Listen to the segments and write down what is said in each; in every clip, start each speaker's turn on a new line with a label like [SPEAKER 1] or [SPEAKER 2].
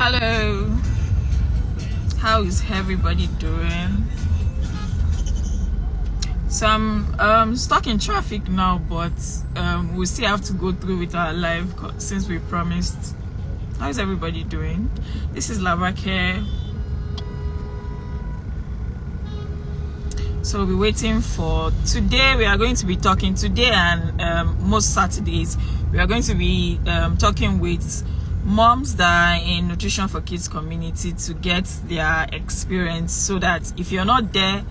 [SPEAKER 1] Hello, how is everybody doing? So I'm stuck in traffic now, but we still have to go through with our live since we promised. How is everybody doing? This is Labake. So we'll be waiting for today. We are going to be talking today, and most Saturdays we are going to be talking with moms that are in Nutrition for Kids community to get their experience, so that if you're not there,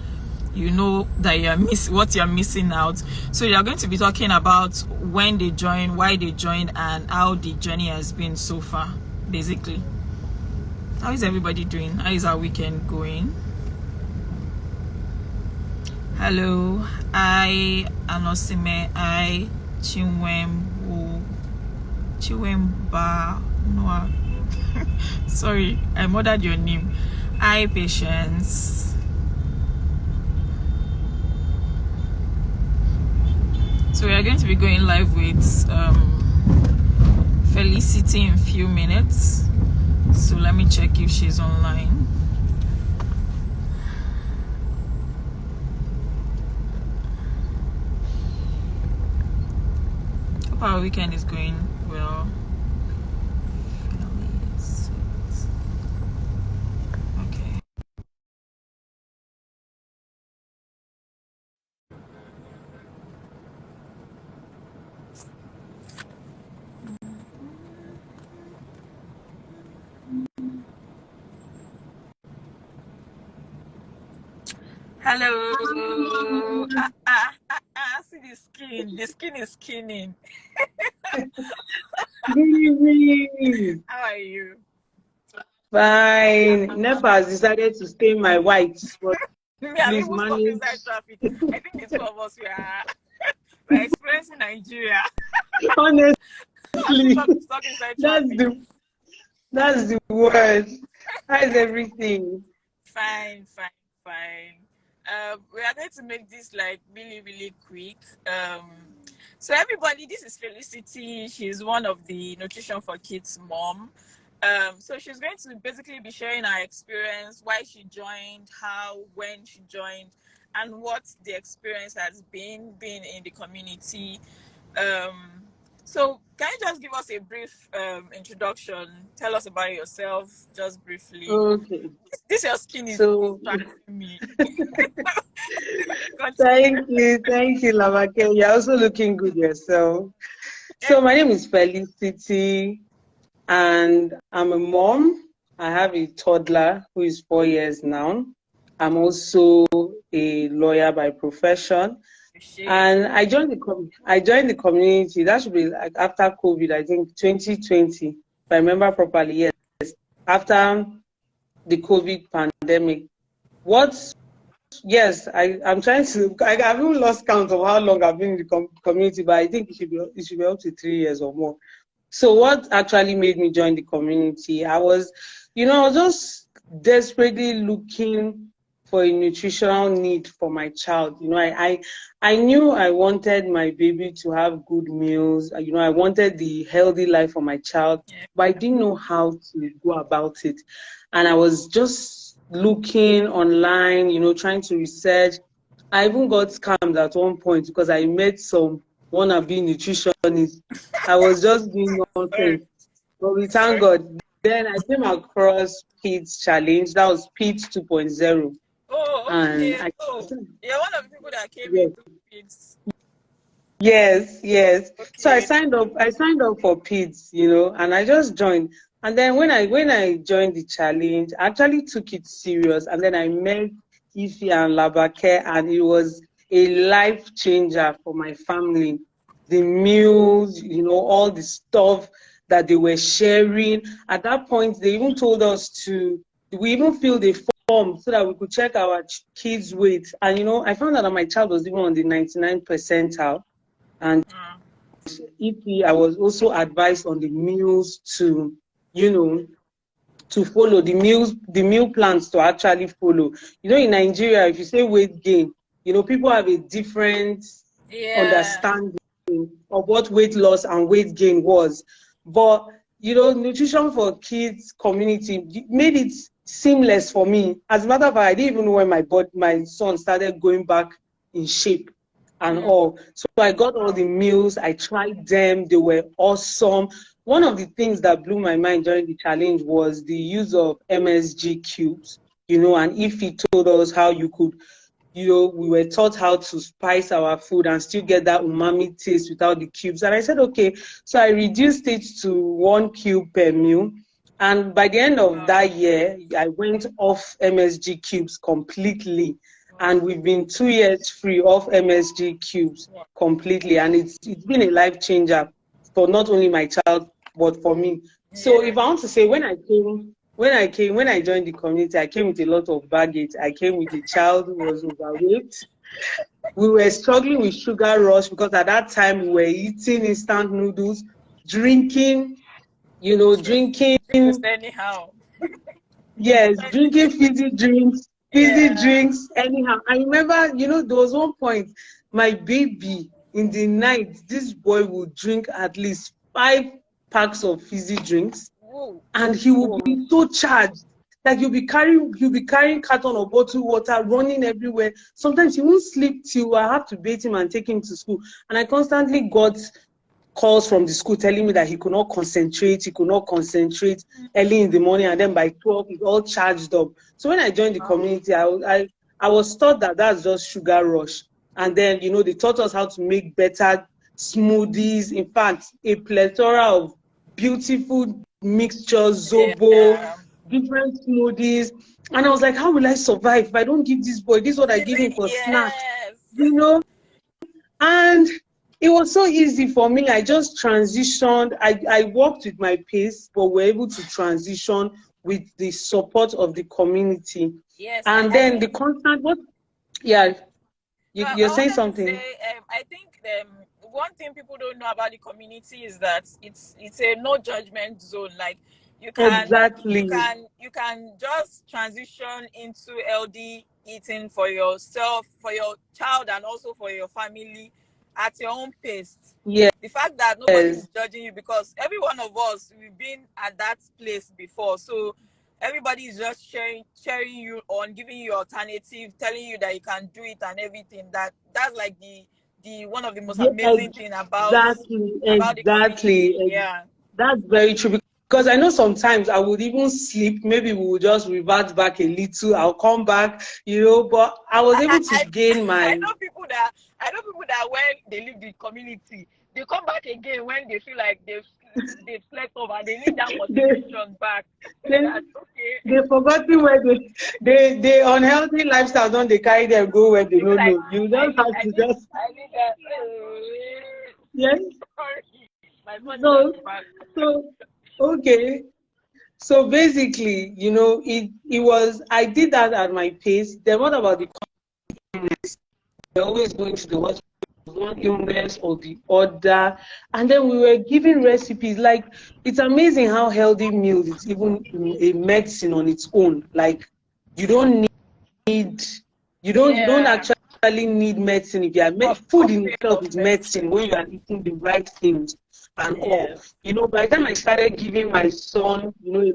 [SPEAKER 1] you know that you're what you're missing out. So you are going to be talking about when they joined, why they joined, and how the journey has been so far, basically. How is everybody doing? How is our weekend going? Hello, I Anosime, I Chiwemba Noah. Sorry, I murdered your name. I Patience. So we are going to be going live with Felicity in a few minutes. So let me check if she's online. Hope our weekend is going well. Okay. Hello. See the skin. The skin is skinning.
[SPEAKER 2] Good evening.
[SPEAKER 1] How are you?
[SPEAKER 2] Fine. NEPA has decided to stain my white. But please manage.
[SPEAKER 1] Inside traffic. I think the two of us we're experiencing Nigeria.
[SPEAKER 2] Honestly,
[SPEAKER 1] Stuck inside traffic.
[SPEAKER 2] that's the word. How's everything?
[SPEAKER 1] Fine. We are going to make this like really quick. So everybody, this is Felicity. She's one of the Nutrition for Kids mom. So she's going to basically be sharing her experience, why she joined, how, when she joined, and what the experience has been in the community. So can you just give us a brief introduction? Tell us about yourself, just briefly.
[SPEAKER 2] Okay.
[SPEAKER 1] This your skin is
[SPEAKER 2] so
[SPEAKER 1] me.
[SPEAKER 2] Thank you, Labake. You're also looking good yourself. So my name is Felicity, and I'm a mom. I have a toddler who is 4 years now. I'm also a lawyer by profession. And I joined the community. That should be like after COVID, I think 2020, if I remember properly. Yes, after the COVID pandemic. I'm trying to. I haven't lost count of how long I've been in the community, but I think it should be up to 3 years or more. So what actually made me join the community? I was just desperately looking for a nutritional need for my child. I knew I wanted my baby to have good meals. I wanted the healthy life for my child, but I didn't know how to go about it. And I was just looking online, trying to research. I even got scammed at one point because I met some wannabe nutritionists. I was just doing nonsense. But we thank God. Then I came across PEDS Challenge. That was PEDS 2.0.
[SPEAKER 1] Oh, okay. You're one of the people that came into PEDS.
[SPEAKER 2] Yes.
[SPEAKER 1] Okay.
[SPEAKER 2] So I signed up for PEDS, and I just joined. And then when I joined the challenge, I actually took it serious. And then I met Ife and Labake, and it was a life changer for my family. The meals, all the stuff that they were sharing. At that point, they even told us we even filled a form so that we could check our kids' weight. And, I found out that my child was even on the 99th percentile. And I was also advised on the meals to follow the meal plans to actually follow. In Nigeria, if you say weight gain, people have a different understanding of what weight loss and weight gain was. But Nutrition for Kids community made it seamless for me. As a matter of fact, I didn't even know when my son started going back in shape and all. So I got all the meals, I tried them, they were awesome. One of the things that blew my mind during the challenge was the use of MSG cubes, and Ify told us how you could, we were taught how to spice our food and still get that umami taste without the cubes. And I said, okay, so I reduced it to 1 cube per meal. And by the end of that year, I went off MSG cubes completely. And we've been 2 years free of MSG cubes completely. And it's been a life changer for not only my child, but for me. So if I want to say, when I joined the community, I came with a lot of baggage. I came with a child who was overweight. We were struggling with sugar rush because at that time we were eating instant noodles, drinking.
[SPEAKER 1] Anyhow.
[SPEAKER 2] Yes, drinking fizzy drinks anyhow. I remember, there was one point, my baby, in the night, this boy would drink at least 5 packs of fizzy drinks. And he would be so charged. Like he'll be carrying carton or bottled water, running everywhere. Sometimes he won't sleep till I have to bathe him and take him to school. And I constantly got calls from the school telling me that he could not concentrate early in the morning, and then by 12 he's all charged up. So when I joined the community, I was taught that that's just sugar rush. And then, they taught us how to make better smoothies. In fact, a plethora of beautiful mixtures, zobo, different smoothies. And I was like, how will I survive if I don't give this boy? This is what I give him for snacks, And it was so easy for me. I just transitioned. I worked with my pace, but we're able to transition with the support of the community.
[SPEAKER 1] Yes.
[SPEAKER 2] And then the constant, you're saying something.
[SPEAKER 1] I think one thing people don't know about the community is that it's a no judgment zone. Like you can just transition into healthy eating for yourself, for your child, and also for your family at your own pace.
[SPEAKER 2] Yeah.
[SPEAKER 1] The fact that nobody's judging you, because every one of us, we've been at that place before. So everybody is just sharing you on, giving you alternative, telling you that you can do it and everything. That's like the one of the most amazing thing about the community. Yeah.
[SPEAKER 2] That's very true. Because I know sometimes I would even sleep. Maybe we would just revert back a little. I'll come back, but I was able to gain my...
[SPEAKER 1] I know people that when they leave the community, they come back again when they feel like they've slept over and they need that motivation back.
[SPEAKER 2] They forgotten where they unhealthy lifestyle, don't they carry them go where they don't know. You don't have to just...
[SPEAKER 1] I need that.
[SPEAKER 2] Yes.
[SPEAKER 1] Sorry.
[SPEAKER 2] Okay. So basically, it was, I did that at my pace. Then what about the illness? We're always going to the hospital, one illness or the other. And then we were giving recipes. Like, it's amazing how healthy meals is even a medicine on its own. Like, you don't actually need medicine if you are food in itself is medicine when you are eating the right things. And all, by the time I started giving my son, a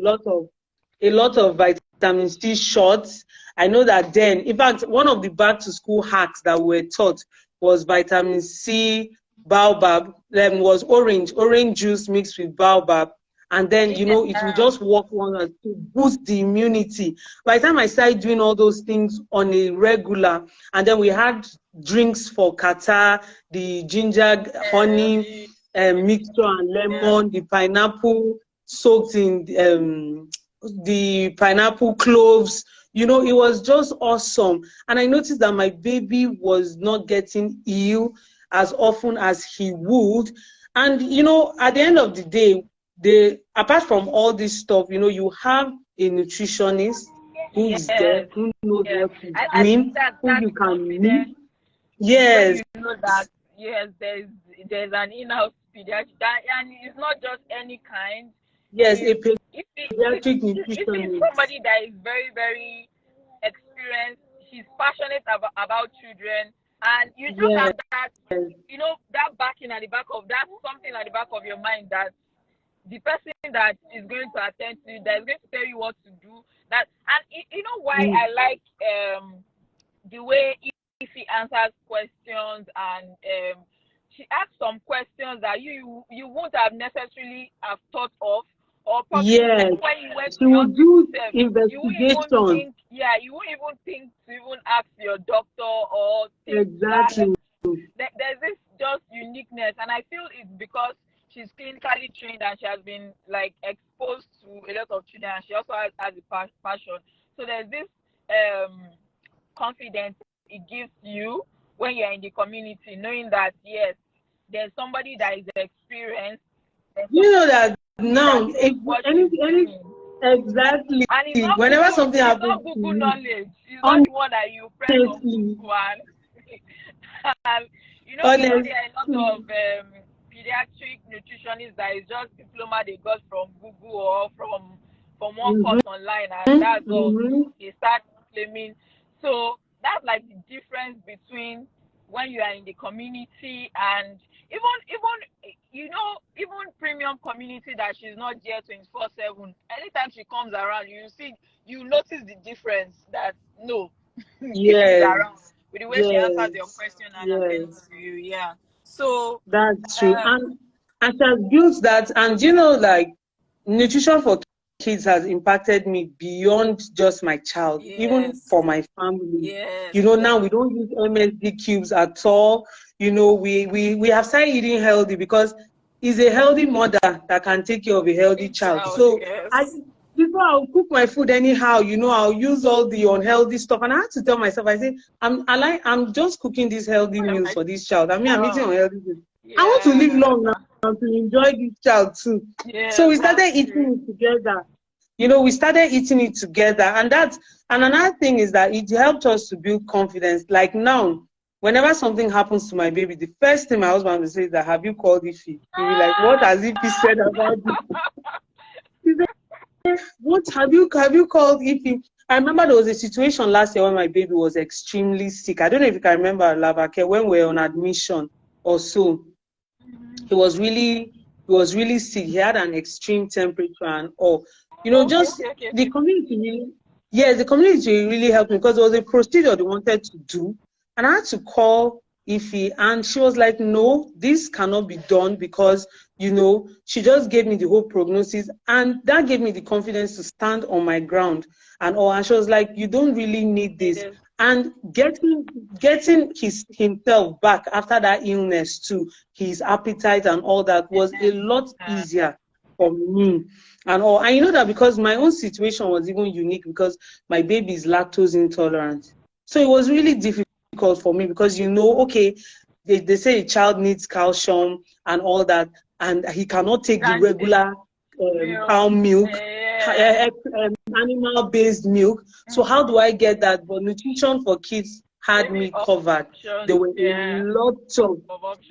[SPEAKER 2] lot of vitamin C shots, I know that then, in fact, one of the back to school hacks that were taught was vitamin C, baobab, then was orange juice mixed with baobab. And then, it will just work wonders to boost the immunity. By the time I started doing all those things on a regular, and then we had drinks for Qatar, the ginger, honey, mixture and lemon, the pineapple soaked in the pineapple cloves. It was just awesome. And I noticed that my baby was not getting ill as often as he would. And, at the end of the day, apart from all this stuff, you have a nutritionist who is there, who knows what he's doing, who you can meet. Yes.
[SPEAKER 1] You know that, there's an in-house pediatric, and it's not just any kind.
[SPEAKER 2] Yes, a pediatric nutritionist.
[SPEAKER 1] It's somebody that is very, very experienced. She's passionate about children, and you just have that, that backing at the back of that, something at the back of your mind that the person that is going to attend to you, that is going to tell you what to do. That, and you know why I like the way Ify answers questions, and she asks some questions that you won't have necessarily have thought of, or probably
[SPEAKER 2] Yes,
[SPEAKER 1] when you went
[SPEAKER 2] she
[SPEAKER 1] to
[SPEAKER 2] will
[SPEAKER 1] your
[SPEAKER 2] do
[SPEAKER 1] yourself, you won't even
[SPEAKER 2] investigation.
[SPEAKER 1] think, you won't even think to even ask your doctor or think to ask.
[SPEAKER 2] Exactly.
[SPEAKER 1] There's this just uniqueness, and I feel it's because she's clinically trained and she has been like exposed to a lot of children, and she also has a passion. So there's this confidence it gives you when you're in the community, knowing that yes, there's somebody that is experienced.
[SPEAKER 2] You know that now, if
[SPEAKER 1] What
[SPEAKER 2] any,
[SPEAKER 1] she's doing.
[SPEAKER 2] exactly,
[SPEAKER 1] And it's not
[SPEAKER 2] whenever
[SPEAKER 1] Google,
[SPEAKER 2] something
[SPEAKER 1] it's not
[SPEAKER 2] happens to
[SPEAKER 1] Google
[SPEAKER 2] you,
[SPEAKER 1] knowledge. It's not the one that you press on
[SPEAKER 2] honestly,
[SPEAKER 1] Google and you know, there are a lot of pediatric nutritionists that is just diploma they got from Google or from one course online, and that's all. They start claiming. So that's like the difference between when you are in the community and even you know, even premium community that she's not there 24/7. Anytime she comes around, you notice the difference that no, if she's around, with the way she answers your question and attends to you. Yeah. So
[SPEAKER 2] that's true. And she has built that, and you know, like, Nutrition for Kids has impacted me beyond just my child, even for my family. You know, now we don't use MSD cubes at all. You know, we have started eating healthy because it's a healthy mother that can take care of a healthy child. So before I'll cook my food anyhow, you know, I'll use all the unhealthy stuff. And I had to tell myself, I say, I'm just cooking these healthy meals for this child. I mean, I'm eating unhealthy food. I want to live long now and to enjoy this child too. So we started eating it together. You know, we started eating it together. And another thing is that it helped us to build confidence. Like now, whenever something happens to my baby, the first thing my husband will say is that, have you called Ify? He'll be like, what has Ify said about this? What have you called Ify? I remember there was a situation last year when my baby was extremely sick. I don't know if you can remember, Lavake, when we were on admission or so. He was really sick. He had an extreme temperature and all. You know, just the community really, the community really helped me because there was a procedure they wanted to do, and I had to call Ify, and she was like, no, this cannot be done because, you know, she just gave me the whole prognosis, and that gave me the confidence to stand on my ground and all. And she was like, you don't really need this. And getting himself back after that illness too, his appetite and all that was a lot easier for me and all. And you know that because my own situation was even unique because my baby is lactose intolerant. So it was really difficult for me because, you know, okay, they say a child needs calcium and all that, and he cannot take the regular cow milk, animal-based milk. So how do I get that? But Nutrition for Kids had me covered. There were a lot of,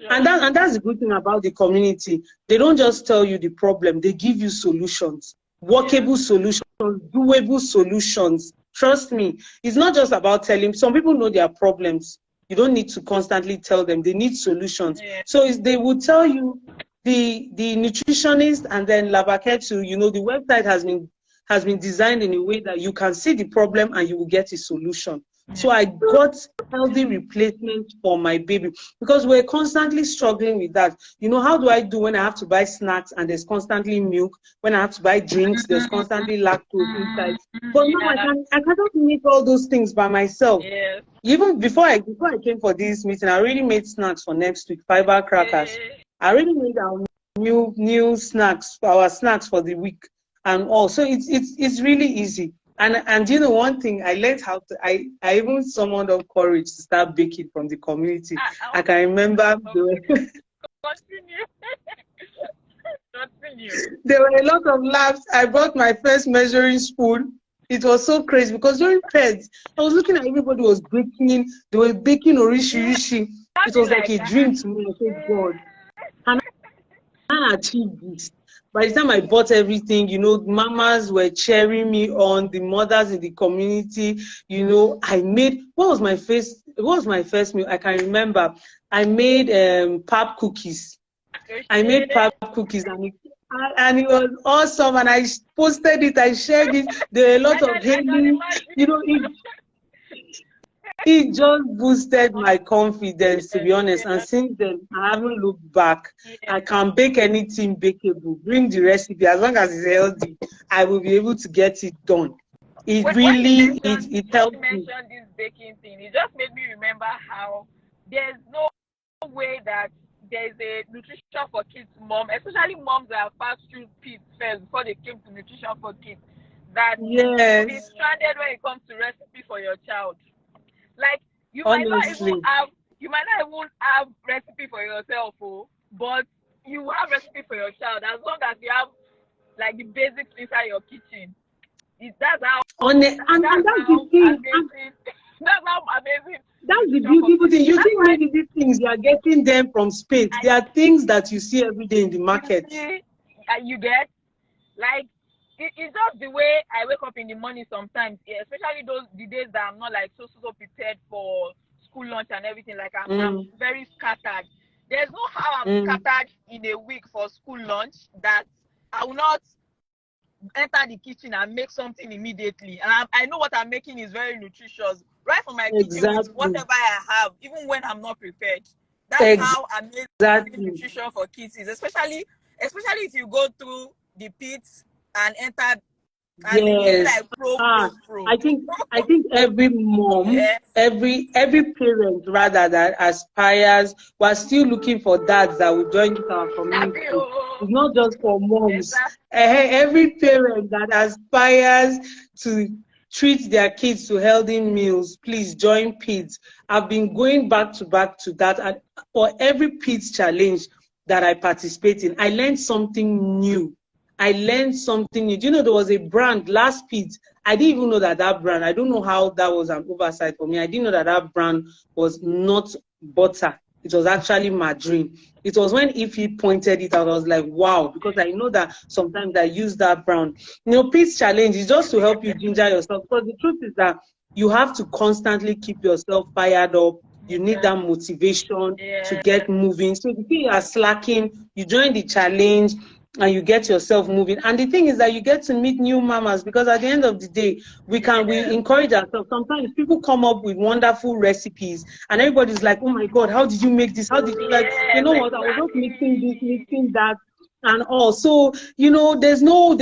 [SPEAKER 2] and that's the good thing about the community. They don't just tell you the problem; they give you solutions, workable solutions, doable solutions. Trust me, it's not just about telling. Some people know their problems. You don't need to constantly tell them. They need solutions. So they will tell you. The nutritionist, and then Lavake too, you know, the website has been designed in a way that you can see the problem and you will get a solution. So I got healthy replacement for my baby because we're constantly struggling with that. You know, how do I do when I have to buy snacks and there's constantly milk? When I have to buy drinks, there's constantly lactose inside. But no, I cannot make all those things by myself. Even before I came for this meeting, I already made snacks for next week, fiber crackers. I really made our new snacks, our snacks for the week and all. So it's really easy. And you know, one thing I learned how to, I even summoned up courage to start baking from the community. I can remember there were a lot of laughs. I brought my first measuring spoon. It was so crazy because during pets, I was looking at everybody was baking. They were baking orishi. It was like a dream to me. I said, God, can I achieve this? By the time I bought everything, you know, mamas were cheering me on, the mothers in the community, you know, I made, what was my first meal? I can remember. I made pap cookies. I made pap cookies, and And it was awesome. And I posted it, I shared it. There were a lot of hailing. You know, it just boosted my confidence, to be honest. And since then, I haven't looked back. I can bake anything bakeable. Bring the recipe. As long as it's healthy, I will be able to get it done. It really, it helped me.
[SPEAKER 1] You mentioned this baking thing. It just made me remember how there's no way that there's a nutrition for kids mom, especially moms that have passed through kids first before they came to nutrition for kids, that
[SPEAKER 2] yes,
[SPEAKER 1] be stranded when it comes to recipe for your child. Like you might not even have recipe for yourself, but you have recipe for your child as long as you have like the basics inside your kitchen. That's how amazing.
[SPEAKER 2] That's the beautiful thing. You think maybe these things you are getting them from space. They are things that you see every day in the market.
[SPEAKER 1] You get like it's just the way I wake up in the morning sometimes, especially the days that I'm not like so prepared for school lunch and everything. Like I'm very scattered. There's no how I'm scattered in a week for school lunch that I will not enter the kitchen and make something immediately. And I know what I'm making is very nutritious. Right from my kitchen with whatever I have, even when I'm not prepared. That's how amazing nutrition for kids is, especially if you go through the pits and enter.
[SPEAKER 2] Yes. I think every mom, every parent rather that aspires, we're still looking for dads that will join our community. It's not just for moms. Every parent that aspires to treat their kids to healthy meals, please join PIDS. I've been going back to that, and for every PIDS challenge that I participate in, I learned something new. Do you know there was a brand last PIDS? I didn't even know that brand. I don't know how that was an oversight for me. I didn't know that brand was not butter. It was actually margarine. It was when Ify pointed it out, I was like, wow, because I know that sometimes I use that brand. You know, PIDS challenge is just to help you ginger yourself. Because the truth is that you have to constantly keep yourself fired up. You need that motivation to get moving. So if you are slacking, you join the challenge and you get yourself moving. And the thing is that you get to meet new mamas, because at the end of the day, we encourage ourselves. Sometimes people come up with wonderful recipes and everybody's like, oh my God, how did you make this? How did you like, you know what, I was just mixing this, mixing that and all. So, you know, there's no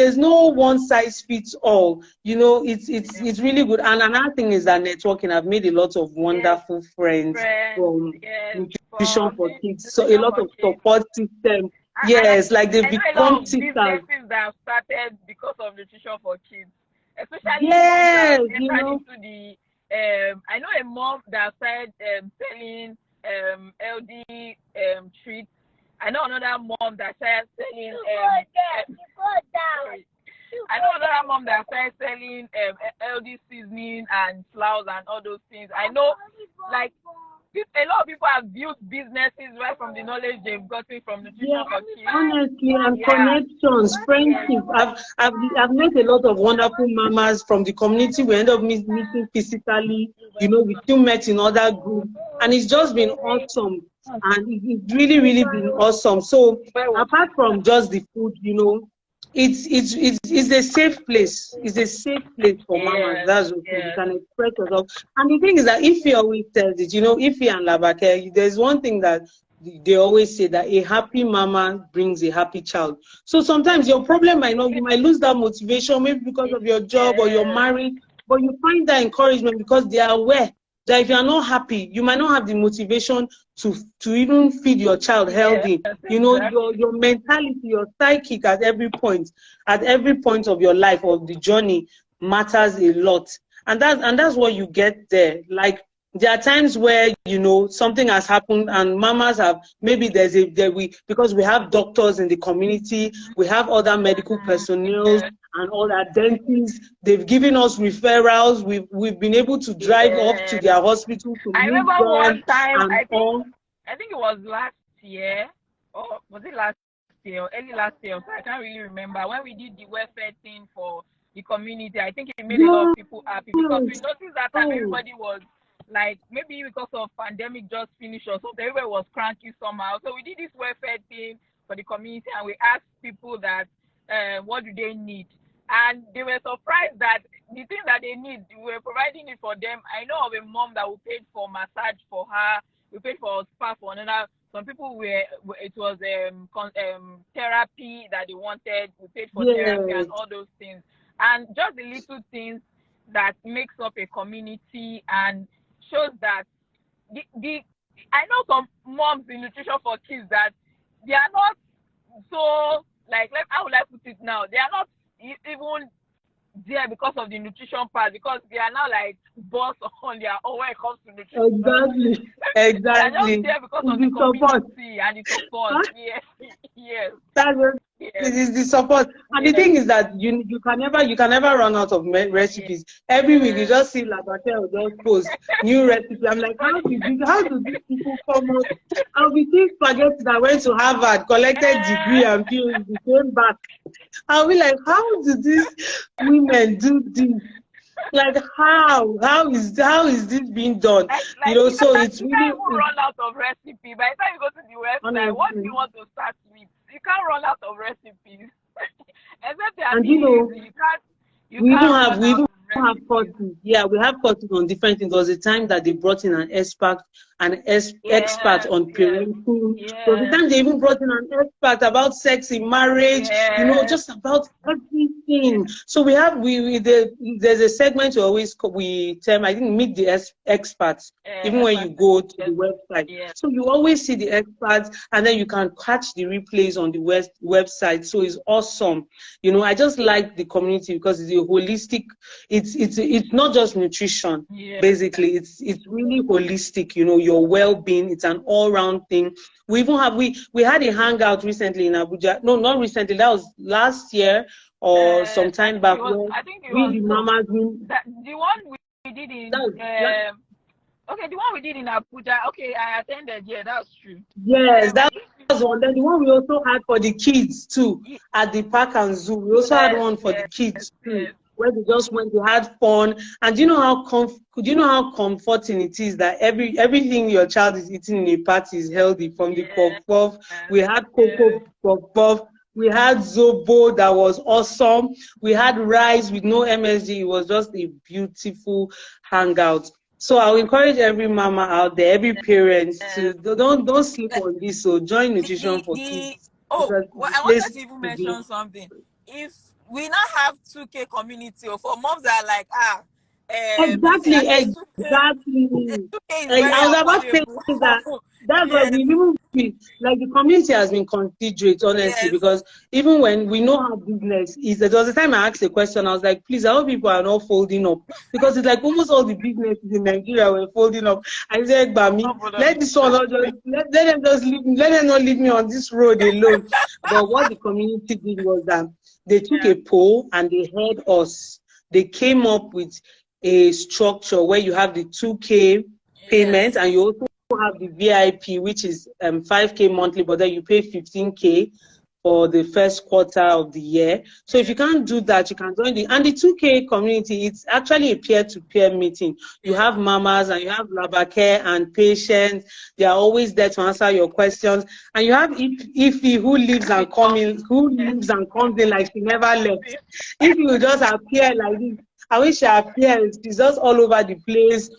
[SPEAKER 2] one size fits all. You know, it's really good. And another thing is that networking. I've made a lot of wonderful friends from Nutrition for Kids. So a lot of support systems. Yes, like they've become sisters.
[SPEAKER 1] Businesses that have started because of Nutrition for Kids, especially
[SPEAKER 2] you know.
[SPEAKER 1] I know a mom that started selling LD treats. I know another mom that started selling LD seasoning and flours and all those things. I know, like, a lot of people have built businesses right from the knowledge they've gotten from Nutrition for Kids.
[SPEAKER 2] Honestly, and connections, friendship. I've met a lot of wonderful mamas from the community. We end up meeting physically. You know, we still met in other groups, and it's just been awesome. And it's really, really been awesome. So apart from just the food, you know, it's a safe place. It's a safe place for mamas. That's okay. You can express yourself. And the thing is that Ify always tells it, you know, Ify and Labake, there's one thing that they always say, that a happy mama brings a happy child. So sometimes your problem might not, you might lose that motivation, maybe because of your job or you're married, but you find that encouragement because they are aware that if you are not happy, you might not have the motivation to even feed your child healthy. You know, your mentality, your psychic at every point of your life, of the journey, matters a lot. And that's what you get there. Like, there are times where, you know, something has happened and mamas have, maybe because we have doctors in the community, we have other medical personnel and all that, dentists, they've given us referrals, we've been able to drive up to their hospital to
[SPEAKER 1] I remember one time, I think it was last year, or was it last year, or early last year, so I can't really remember, when we did the welfare thing for the community. I think it made a lot of people happy, because we noticed that time everybody was like, maybe because of pandemic just finished or something, everybody was cranky somehow. So we did this welfare thing. for the community, and we asked people that what do they need, and they were surprised that the thing that they need, we were providing it for them. I know of a mom that we paid for massage for her, we paid for spa for another. Some people were, it was therapy that they wanted, we paid for therapy and all those things, and just the little things that makes up a community and shows that I know some moms in Nutrition for Kids that they are not so, like, how would I put it now? They are not even there because of the nutrition part, because they are now like boss on their own when it comes to nutrition.
[SPEAKER 2] Exactly.
[SPEAKER 1] They are just there because of the community and the support. Yes. Yes.
[SPEAKER 2] It is the support, and the thing is that you can never run out of recipes. Every week you just see Labatel just post new recipe. I'm like, how do these people come up? I'll be seeing spaghetti that went to Harvard, collected degree and PhD, came back. I'll be like, how do these women do this? Like, how is this being done?
[SPEAKER 1] Like,
[SPEAKER 2] so it's
[SPEAKER 1] you
[SPEAKER 2] really
[SPEAKER 1] can't even run out of recipe. By the time you go to the website,
[SPEAKER 2] honestly,
[SPEAKER 1] what do you want to start with? You can't run out of recipes. Except they are
[SPEAKER 2] and
[SPEAKER 1] easy. We even have
[SPEAKER 2] courses. Yeah, we have courses on different things. There was a time that they brought in an expert on parenting. There was a time they even brought in an expert about sex in marriage. Just about everything. So there's a segment we term, I think, meet the experts. Even when you go to the website, so you always see the experts, and then you can catch the replays on the website. So it's awesome. I just like the community because it's a holistic. It's not just nutrition. Basically, it's really holistic. Your well-being. It's an all-round thing. We even we had a hangout recently in Abuja. No, not recently. That was last year or some time back.
[SPEAKER 1] The one we did in okay, the one we did in Abuja. Okay, I attended. Yeah, that's true.
[SPEAKER 2] Yes, that was one. Then the one we also had for the kids too at the park and zoo. We also had one for the kids too. Where they just went, they had fun, and do you know how comforting it is that everything your child is eating in a party is healthy. From the puff, we had cocoa puff, we had zobo that was awesome, we had rice with no MSG. It was just a beautiful hangout. So I'll encourage every mama out there, every parent, to don't sleep on this. So join Nutrition for Kids.
[SPEAKER 1] I wanted to even mention something. If we now have 2K community, or for moms that are like,
[SPEAKER 2] exactly. I was about to say that. That's why we even feel like the community has been considerate, honestly, because even when we know how business is, there was a time I asked a question, I was like, please, I hope people are not folding up, because it's like almost all the businesses in Nigeria were folding up. I said, Bami, let this one not just let them just leave me, let them not leave me on this road alone. But what the community did was that they took a poll and they heard us. They came up with a structure where you have the 2K payment, and you also have the VIP, which is 5K monthly, but then you pay 15K for the first quarter of the year. So if you can't do that, you can join the 2K community. It's actually a peer-to-peer meeting. You have mamas and you have Labacare and patients. They are always there to answer your questions. And you have Ify, who lives and comes in like she never left. If you just appear like this, I wish she appears. She's just all over the place.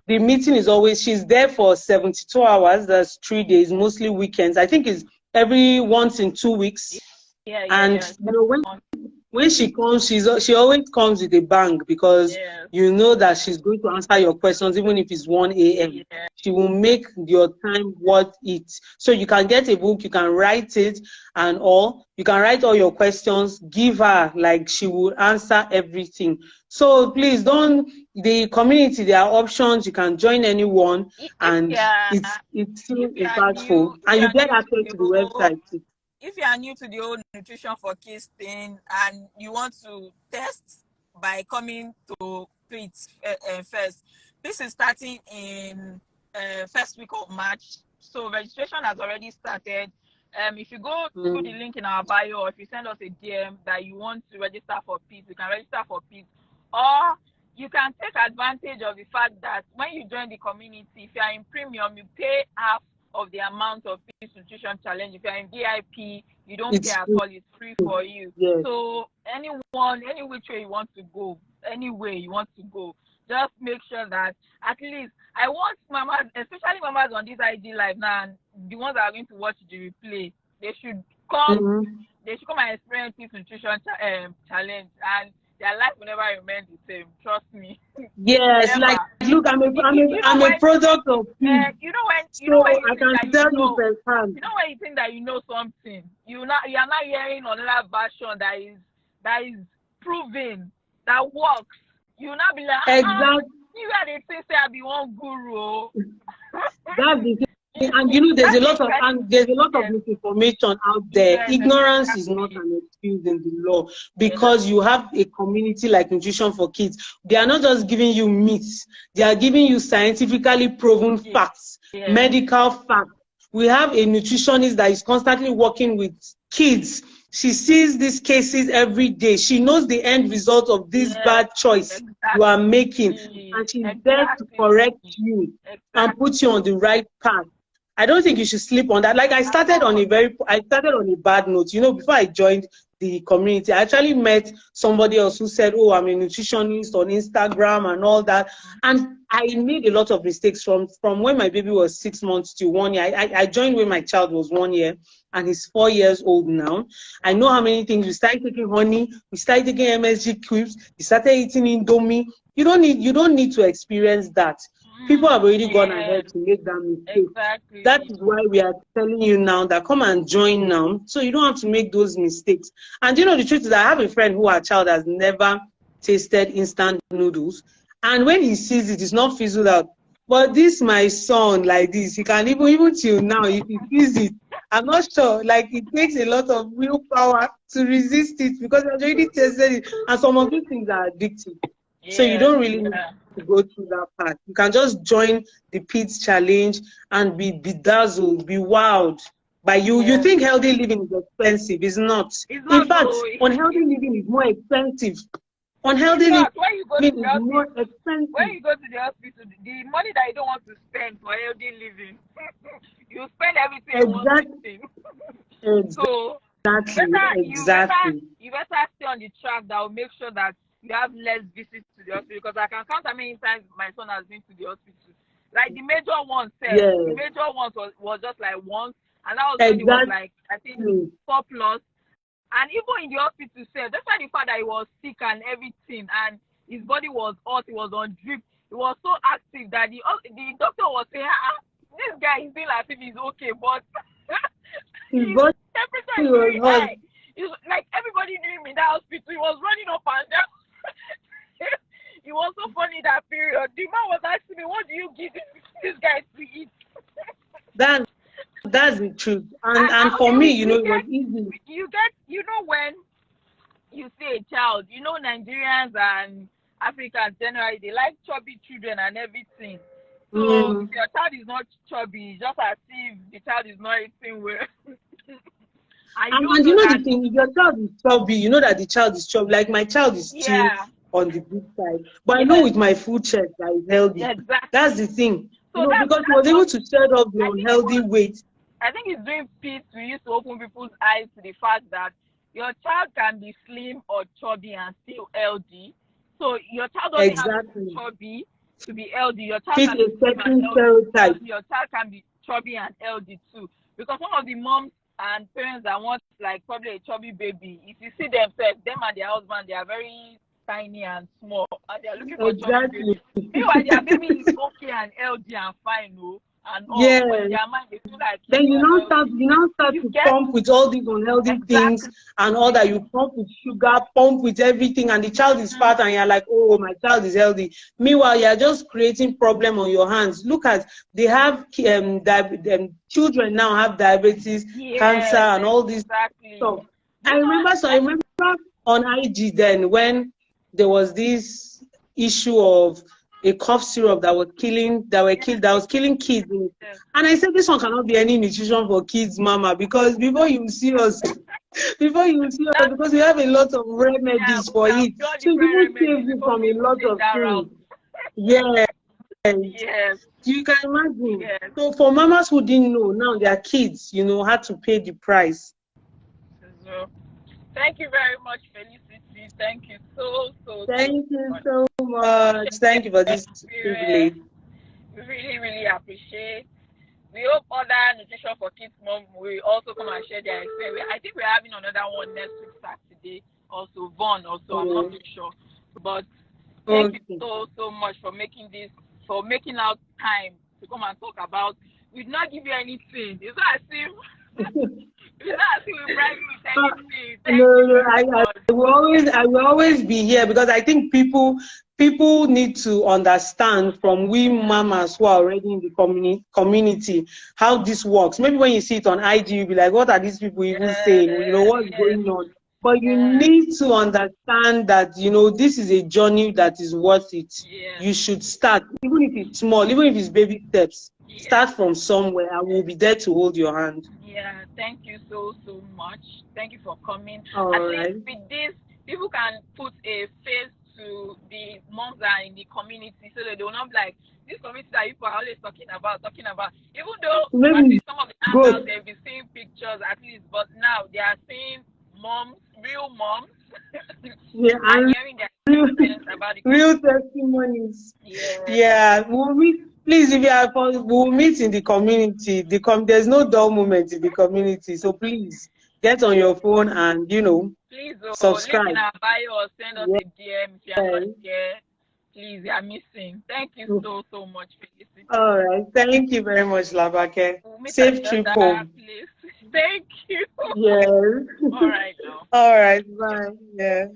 [SPEAKER 2] The meeting is always, she's there for 72 hours. That's 3 days, mostly weekends. I think it's every once in 2 weeks. When she comes, she always comes with a bang, because you know that she's going to answer your questions, even if it's 1 a.m. She will make your time worth it. So you can get a book, you can write it, you can write all your questions, give her, like, she will answer everything. So please the community, there are options, you can join anyone, and it's still impactful, and you get access to the website too.
[SPEAKER 1] If you are new to the whole Nutrition for Kids thing and you want to test by coming to it first, this is starting in first week of March. So registration has already started. If you go to the link in our bio, or if you send us a DM that you want to register for PITS, you can register for PITS. Or you can take advantage of the fact that when you join the community, if you are in premium, you pay half of the amount of Kids Nutrition Challenge. If you're in VIP, you don't pay
[SPEAKER 2] It's
[SPEAKER 1] at
[SPEAKER 2] free.
[SPEAKER 1] all. It's free for you.
[SPEAKER 2] Yes.
[SPEAKER 1] So anyone, any which way you want to go, any way you want to go, just make sure that at least I want mamas, especially mamas on this IG live now, and the ones that are going to watch the replay, they should come.
[SPEAKER 2] Mm-hmm.
[SPEAKER 1] They should come and experience Kids Nutrition Challenge, and their life will never remain the same. Trust me.
[SPEAKER 2] Yes,
[SPEAKER 1] Never.
[SPEAKER 2] like look, I'm a product of food.
[SPEAKER 1] You know when
[SPEAKER 2] So
[SPEAKER 1] you
[SPEAKER 2] I
[SPEAKER 1] think
[SPEAKER 2] can
[SPEAKER 1] that
[SPEAKER 2] tell
[SPEAKER 1] you know,
[SPEAKER 2] you firsthand.
[SPEAKER 1] you know when you think that you know something, you are not hearing another version that is proven, that works. You will not be like,
[SPEAKER 2] Exactly.
[SPEAKER 1] you are the thing say I be one guru.
[SPEAKER 2] That's the thing. And you know, there's a lot of misinformation out there.
[SPEAKER 1] Yes,
[SPEAKER 2] Ignorance is
[SPEAKER 1] exactly.
[SPEAKER 2] not an excuse in the law, because you have a community like Nutrition for Kids. They are not just giving you myths; they are giving you scientifically proven facts, medical facts. We have a nutritionist that is constantly working with kids. She sees these cases every day. She knows the end result of this bad choice you are making, and she's there to correct you and put you on the right path. I don't think you should sleep on that. Like I started on a bad note. You know, before I joined the community, I actually met somebody else who said, "Oh, I'm a nutritionist on Instagram and all that." And I made a lot of mistakes from when my baby was 6 months to 1 year. I joined when my child was 1 year, and he's 4 years old now. I know how many things. We started taking honey, we started taking MSG cubes, we started eating Indomie. You don't need to experience that. People have already gone ahead to make that mistake.
[SPEAKER 1] Exactly.
[SPEAKER 2] That is why we are telling you now that come and join now, so you don't have to make those mistakes. And you know, the truth is, I have a friend who her child has never tasted instant noodles, and when he sees it, it's not fizzled out. But this my son, like this, he can even till now, if he sees it, I'm not sure. Like, it takes a lot of willpower to resist it, because I've already tasted it, and some of these things are addictive. So you don't really need to go through that part. You can just join the PIDS challenge and be bedazzled, be wowed by you. You think healthy living is expensive. It's not. In fact, unhealthy living is more expensive. Unhealthy living is more expensive.
[SPEAKER 1] When you go to the hospital, the money that you don't want to spend for healthy living, you spend everything on one thing. So you better stay on the track that will make sure that you have less visits to the hospital, because I can count how many times my son has been to the hospital. Like the major ones the major ones was just like once, and that was when he was like, I think 4+. And even in the hospital despite the fact that he was sick and everything, and his body was hot, he was on drip, he was so active that the doctor was saying, this guy is feeling like if he's okay, but his temperature is very high. It's like everybody knew him in that hospital. He was running up and down. It was so funny that period. The man was asking me, what do you give this guy to eat?
[SPEAKER 2] That's the truth. And for me, you know, it was easy.
[SPEAKER 1] You know, when you see a child, you know, Nigerians and Africans generally, they like chubby children and everything. So if your child is not chubby, just as if the child is not eating well.
[SPEAKER 2] And you know the thing, if your child is chubby, you know that the child is chubby. Like my child is still on the big side, but I know with my food check that is healthy.
[SPEAKER 1] Exactly.
[SPEAKER 2] That's the thing.
[SPEAKER 1] So
[SPEAKER 2] you know, because he was able to shed off the unhealthy weight.
[SPEAKER 1] I think it's doing peace to use to open people's eyes to the fact that your child can be slim or chubby and still healthy. So your child doesn't have to be chubby to be healthy. Your child can be slim and healthy. Your child can be chubby and healthy too. Because some of the moms and parents that want like probably a chubby baby, if you see themselves, them and their husband, they are very tiny and small, and they are looking for chubby baby. Meanwhile, their baby is okay and healthy and fine, and all. But in their mind, they feel like
[SPEAKER 2] then you now start to pump with all these unhealthy things and all that. You pump with sugar, pump with everything, and the child is fat, and you're like, oh, my child is healthy. Meanwhile, you're just creating problem on your hands. Look at, they have children now have diabetes, cancer, and all this stuff. I remember on IG then when there was this issue of a cough syrup that was killing kids. And I said, this one cannot be any nutrition for kids, mama, because before you see us, because we have a lot of remedies for it. So it will save you from a lot of things. Yeah.
[SPEAKER 1] Yes,
[SPEAKER 2] You can imagine.
[SPEAKER 1] yes.
[SPEAKER 2] So for mamas who didn't know, now their kids, had to pay the price.
[SPEAKER 1] So, thank you very much, Felicity. Thank you so
[SPEAKER 2] Thank you
[SPEAKER 1] much.
[SPEAKER 2] so much.
[SPEAKER 1] Share
[SPEAKER 2] Thank you for
[SPEAKER 1] your
[SPEAKER 2] this
[SPEAKER 1] experience.
[SPEAKER 2] privilege.
[SPEAKER 1] We really, really appreciate. We hope other Nutrition for Kids mom will also come and share their experience. I think we're having another one next week Saturday. Also, Vaughn. Also, I'm not
[SPEAKER 2] Oh,
[SPEAKER 1] too sure, but thank you
[SPEAKER 2] okay.
[SPEAKER 1] so much for making out time to come and talk about. We did not give you anything. It's not as if it's not as if we bribe you with anything.
[SPEAKER 2] No,
[SPEAKER 1] Thank you
[SPEAKER 2] no,
[SPEAKER 1] very much.
[SPEAKER 2] I will always be here because I think people need to understand from we mamas who are already in the community how this works. Maybe when you see it on IG, you'll be like, what are these people even saying? What's
[SPEAKER 1] Yes,
[SPEAKER 2] going on? But you
[SPEAKER 1] yes,
[SPEAKER 2] need to understand that, this is a journey that is worth it.
[SPEAKER 1] yes,
[SPEAKER 2] You should start, even if it's small, even if it's baby steps.
[SPEAKER 1] yes.
[SPEAKER 2] Start from somewhere. I will be there to hold your hand.
[SPEAKER 1] Yeah, thank you so much. Thank you for coming.
[SPEAKER 2] All
[SPEAKER 1] At least
[SPEAKER 2] right.
[SPEAKER 1] with this, people can put a face to the moms that are in the community, so that they will not be like this community that people are always talking about. Even though
[SPEAKER 2] Maybe
[SPEAKER 1] probably some of the hangouts
[SPEAKER 2] good.
[SPEAKER 1] they'll be seeing pictures at least, but now they are seeing moms, real moms,
[SPEAKER 2] Yeah,
[SPEAKER 1] and
[SPEAKER 2] and
[SPEAKER 1] hearing their
[SPEAKER 2] real,
[SPEAKER 1] experience about the
[SPEAKER 2] real
[SPEAKER 1] community.
[SPEAKER 2] testimonies.
[SPEAKER 1] Yes,
[SPEAKER 2] Yeah, we'll meet. Please, if you are, we'll meet in the community. There's no dull moment in the community. So please get on your phone and
[SPEAKER 1] please, link in
[SPEAKER 2] subscribe.
[SPEAKER 1] our bio or send us a DM if you are not
[SPEAKER 2] Yes.
[SPEAKER 1] here. Please, you are missing. Thank you so much, Felicity.
[SPEAKER 2] All right. Thank you very much, Labake.
[SPEAKER 1] We'll meet at
[SPEAKER 2] Safe
[SPEAKER 1] the
[SPEAKER 2] trip
[SPEAKER 1] other
[SPEAKER 2] home.
[SPEAKER 1] place. Thank you.
[SPEAKER 2] Yes.
[SPEAKER 1] All right now.
[SPEAKER 2] All right.
[SPEAKER 1] Yeah.
[SPEAKER 2] Bye. Yeah.